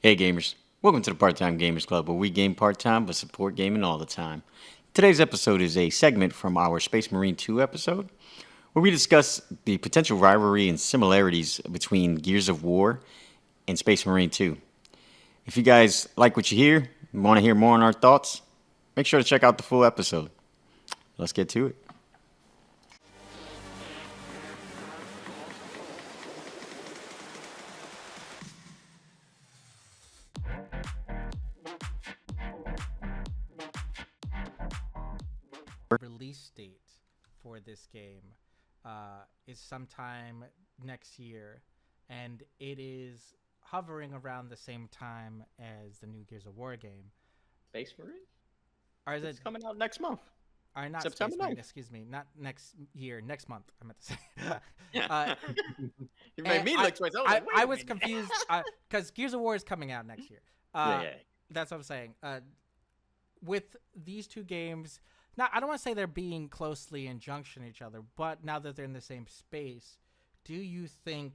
Hey gamers, welcome to the Part-Time Gamers Club, where we game part-time but support gaming all the time. Today's episode is a segment from our Space Marine 2 episode, where we discuss the potential rivalry and similarities between Gears of War and Space Marine 2. If you guys like what you hear and want to hear more on our thoughts, make sure to check out the full episode. Let's get to it. Release date for this game is sometime next year, and it is hovering around the same time as the new Gears of War game. Space Marine? Or is It's it? coming out next month. Or not September Space Marine? 9th. Excuse me, not next year, next month. I meant to say. You made me look twice. I was confused because Gears of War is coming out next year. Yeah. That's what I'm saying. With these two games, now I don't want to say they're being closely in junction each other, but now that they're in the same space, do you think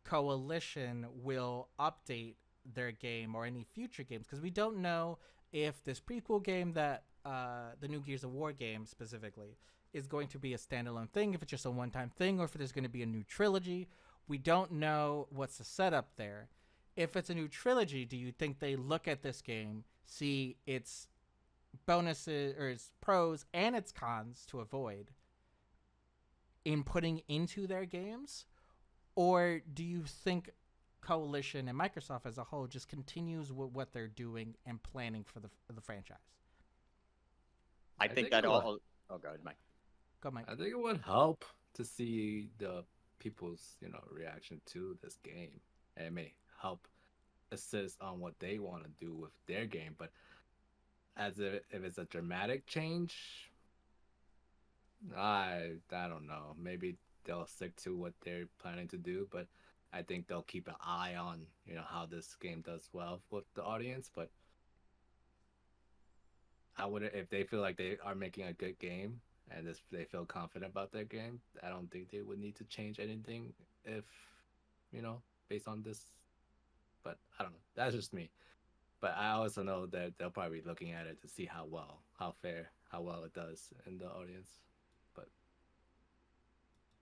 Coalition will update their game or any future games? Because we don't know if this prequel game that the new Gears of War game specifically is going to be a standalone thing, if it's just a one-time thing, or if there's going to be a new trilogy. We don't know what's the setup there. If it's a new trilogy, do you think they look at this game, see its bonuses or its pros and its cons to avoid in putting into their games? Or do you think Coalition and Microsoft as a whole just continues with what they're doing and planning for the franchise? I think that all. Oh, God, Mike. Go, Mike. I think it would help to see the people's, reaction to this game. And it may help assist on what they want to do with their game. But if it's a dramatic change, I don't know. Maybe they'll stick to what they're planning to do, but I think they'll keep an eye on, how this game does well with the audience. But I wouldn't, if they feel like they are making a good game and they feel confident about their game, I don't think they would need to change anything if, based on this. But I don't know. That's just me. But I also know that they'll probably be looking at it to see how well it does in the audience. But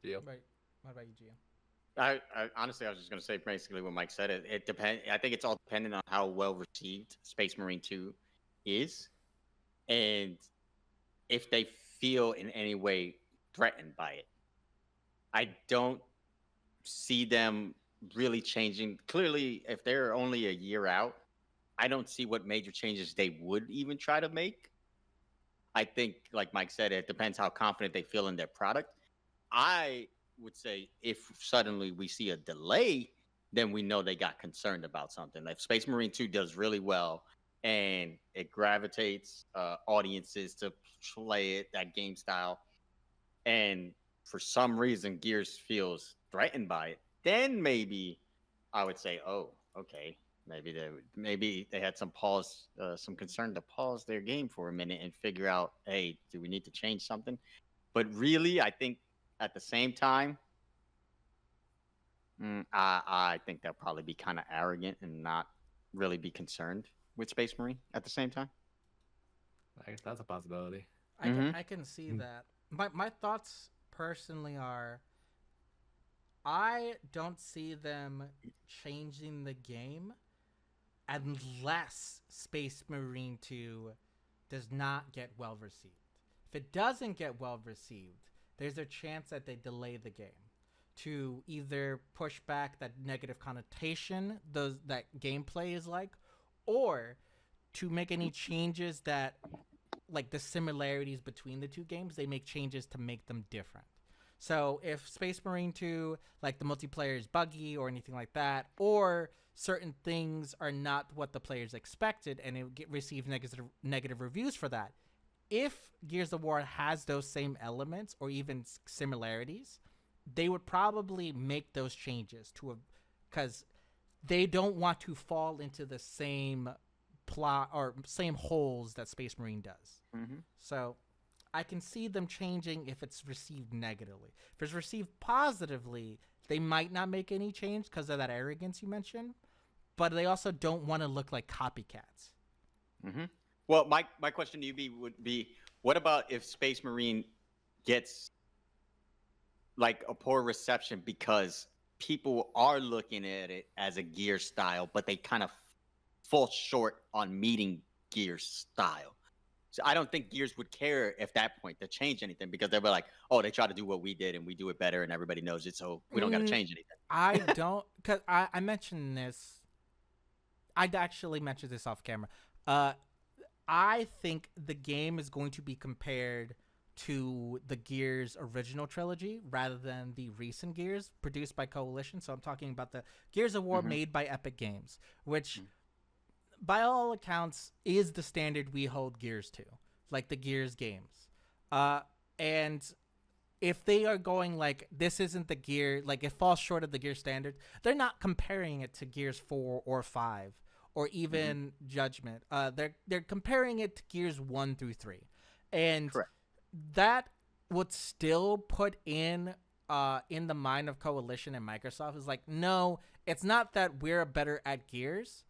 Gio? Right. What about you, Gio? I honestly, I was just going to say basically what Mike said. It depends. I think it's all dependent on how well received Space Marine 2 is, and if they feel in any way threatened by it. I don't see them really changing. Clearly, if they're only a year out, I don't see what major changes they would even try to make. I think, like Mike said, it depends how confident they feel in their product. I would say if suddenly we see a delay, then we know they got concerned about something. Like Space Marine 2 does really well and it gravitates audiences to play it, that game style. And for some reason, Gears feels threatened by it. Then maybe I would say, oh, okay. Maybe they had some concern to pause their game for a minute and figure out, hey, do we need to change something? But really, I think at the same time, I think they'll probably be kind of arrogant and not really be concerned with Space Marine at the same time. I guess that's a possibility. I can see that. My thoughts personally are, I don't see them changing the game unless Space Marine 2 does not get well received. If it doesn't get well received, there's a chance that they delay the game to either push back that negative connotation that gameplay is like, or to make any changes that, like the similarities between the two games, they make changes to make them different. So if Space Marine 2, like the multiplayer is buggy or anything like that, or certain things are not what the players expected and it receives negative reviews for that, if Gears of War has those same elements or even similarities, they would probably make those changes because they don't want to fall into the same plot or same holes that Space Marine does. So I can see them changing if it's received negatively. If it's received positively, they might not make any change because of that arrogance you mentioned. but they also don't want to look like copycats. Mm-hmm. Well, my question to you would be, what about if Space Marine gets like a poor reception because people are looking at it as a gear style, but they kind of fall short on meeting gear style. So I don't think Gears would care at that point to change anything, because they'll be like, oh, they try to do what we did and we do it better and everybody knows it, so we don't got to change anything. I don't, because I mentioned this. I'd actually mentioned this off camera. I think the game is going to be compared to the Gears original trilogy rather than the recent Gears produced by Coalition. So I'm talking about the Gears of War made by Epic Games, which by all accounts is the standard we hold Gears to, like the Gears games. And if they are going like, this isn't the Gear, like it falls short of the Gear standard, they're not comparing it to Gears 4 or 5 or even Judgment. They're comparing it to Gears 1 through 3. And Correct. That would still put in the mind of Coalition and Microsoft is like, no, it's not that we're better at Gears.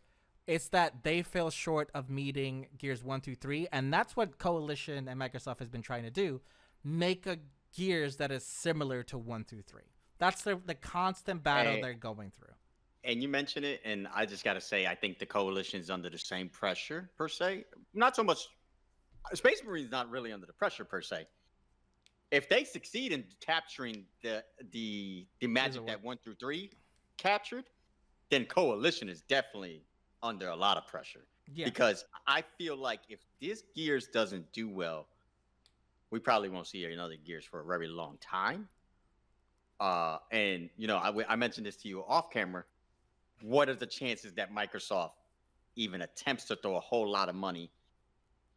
It's that they fell short of meeting Gears 1 through 3. And that's what Coalition and Microsoft has been trying to do. Make a Gears that is similar to 1 through 3. That's the constant battle they're going through. And you mentioned it, and I just got to say, I think the Coalition's under the same pressure, per se. Not so much... Space Marine's not really under the pressure, per se. If they succeed in capturing the magic that 1 through 3 captured, then Coalition is definitely under a lot of pressure. Yeah. Because I feel like if this Gears doesn't do well, we probably won't see another Gears for a very long time. And, you know, I mentioned this to you off camera. What are the chances that Microsoft even attempts to throw a whole lot of money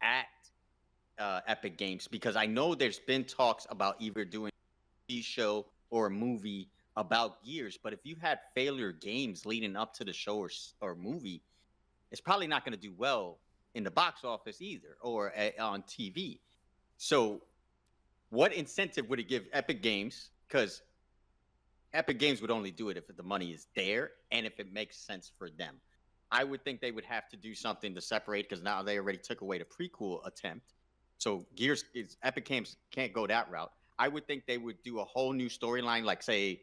at Epic Games? Because I know there's been talks about either doing a TV show or a movie about Gears, but if you had failure games leading up to the show or movie, it's probably not going to do well in the box office either, or on TV. So what incentive would it give Epic Games? Because Epic Games would only do it if the money is there and if it makes sense for them. I would think they would have to do something to separate, because now they already took away the prequel attempt. So Epic Games can't go that route. I would think they would do a whole new storyline, like say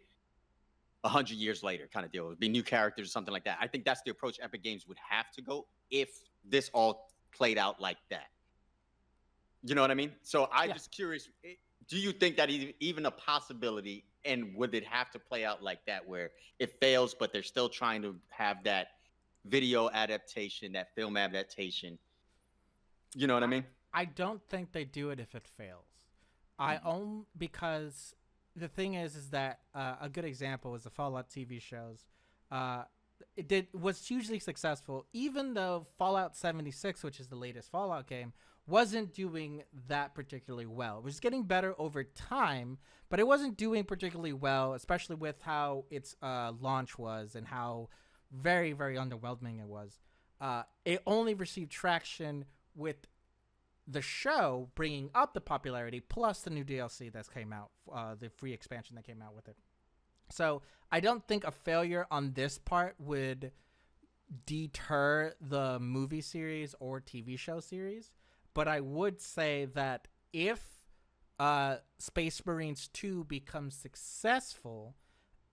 100 years later kind of deal. It would be new characters or something like that. I think that's the approach Epic Games would have to go if this all played out like that. You know what I mean? So I'm just curious, do you think that even a possibility, and would it have to play out like that where it fails, but they're still trying to have that video adaptation, that film adaptation? You know what I mean? I don't think they do it if it fails. Because the thing is that a good example is the Fallout TV shows. Was hugely successful, even though Fallout 76, which is the latest Fallout game, wasn't doing that particularly well. It was getting better over time, but it wasn't doing particularly well, especially with how its launch was and how very, very underwhelming it was. It only received traction with the show bringing up the popularity, plus the new DLC that came out, the free expansion that came out with it. So I don't think a failure on this part would deter the movie series or TV show series. But I would say that if Space Marines 2 becomes successful,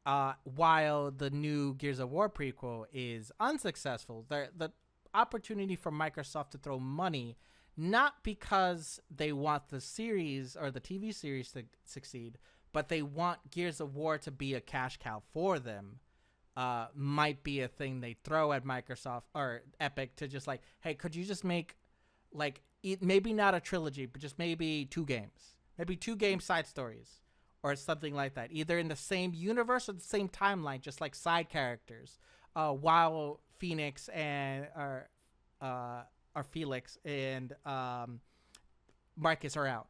while the new Gears of War prequel is unsuccessful, the opportunity for Microsoft to throw money, not because they want the series or the TV series to succeed, but they want Gears of War to be a cash cow for them, might be a thing they throw at Microsoft or Epic to just like, hey, could you just make like, maybe not a trilogy, but just maybe 2 games, maybe 2 game side stories or something like that, either in the same universe or the same timeline, just like side characters, while Phoenix and or Felix and Marcus are out.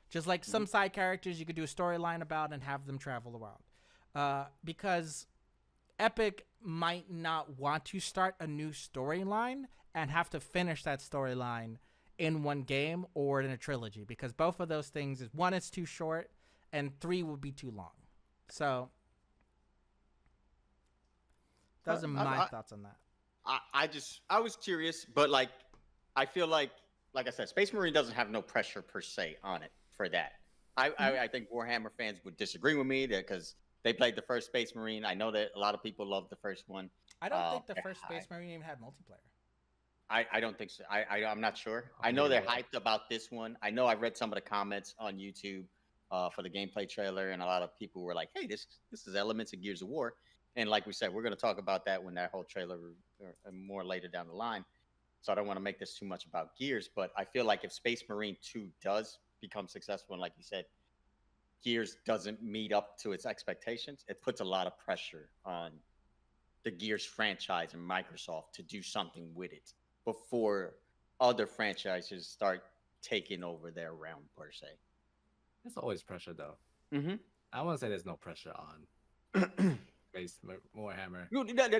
Just like some side characters you could do a storyline about and have them travel around. Because Epic might not want to start a new storyline and have to finish that storyline in one game or in a trilogy, because both of those things is, 1, it's too short, and 3 would be too long. So those are my thoughts on that. I was curious, but like I feel like I said, Space Marine doesn't have no pressure per se on it for that. I think Warhammer fans would disagree with me because they played the first Space Marine. I know that a lot of people love the first one. I don't think the first Space Marine even had multiplayer. I don't think so. I'm not sure. I know they're hyped about this one. I know I read some of the comments on YouTube for the gameplay trailer, and a lot of people were like, "Hey, this is elements of Gears of War." And like we said, we're going to talk about that when that whole trailer more later down the line. So I don't want to make this too much about Gears, but I feel like if Space Marine 2 does become successful, and like you said, Gears doesn't meet up to its expectations, it puts a lot of pressure on the Gears franchise and Microsoft to do something with it before other franchises start taking over their realm per se. There's always pressure though. Mm-hmm. I want to say there's no pressure on Space Warhammer.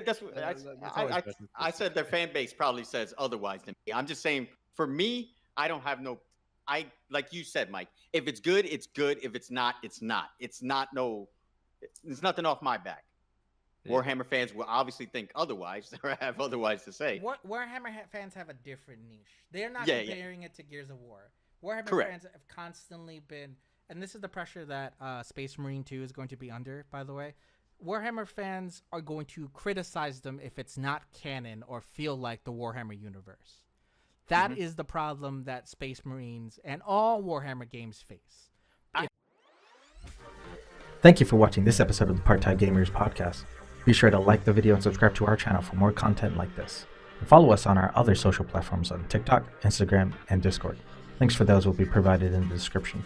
That's what I said. Their fan base probably says otherwise than me. I'm just saying, for me, I don't have no. Like you said, Mike. If it's good, it's good. If it's not, it's not. It's nothing off my back. Yeah. Warhammer fans will obviously think otherwise or have otherwise to say. Warhammer fans have a different niche. They're not comparing it to Gears of War. Warhammer fans have constantly been, and this is the pressure that Space Marine 2 is going to be under, by the way. Warhammer fans are going to criticize them if it's not canon or feel like the Warhammer universe. That is the problem that Space Marines and all Warhammer games face. Thank you for watching this episode of the Part-Time Gamers Podcast. Be sure to like the video and subscribe to our channel for more content like this. And follow us on our other social platforms on TikTok, Instagram, and Discord. Links for those will be provided in the description.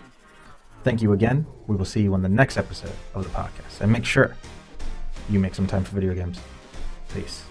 Thank you again. We will see you on the next episode of the podcast. And make sure you make some time for video games. Peace.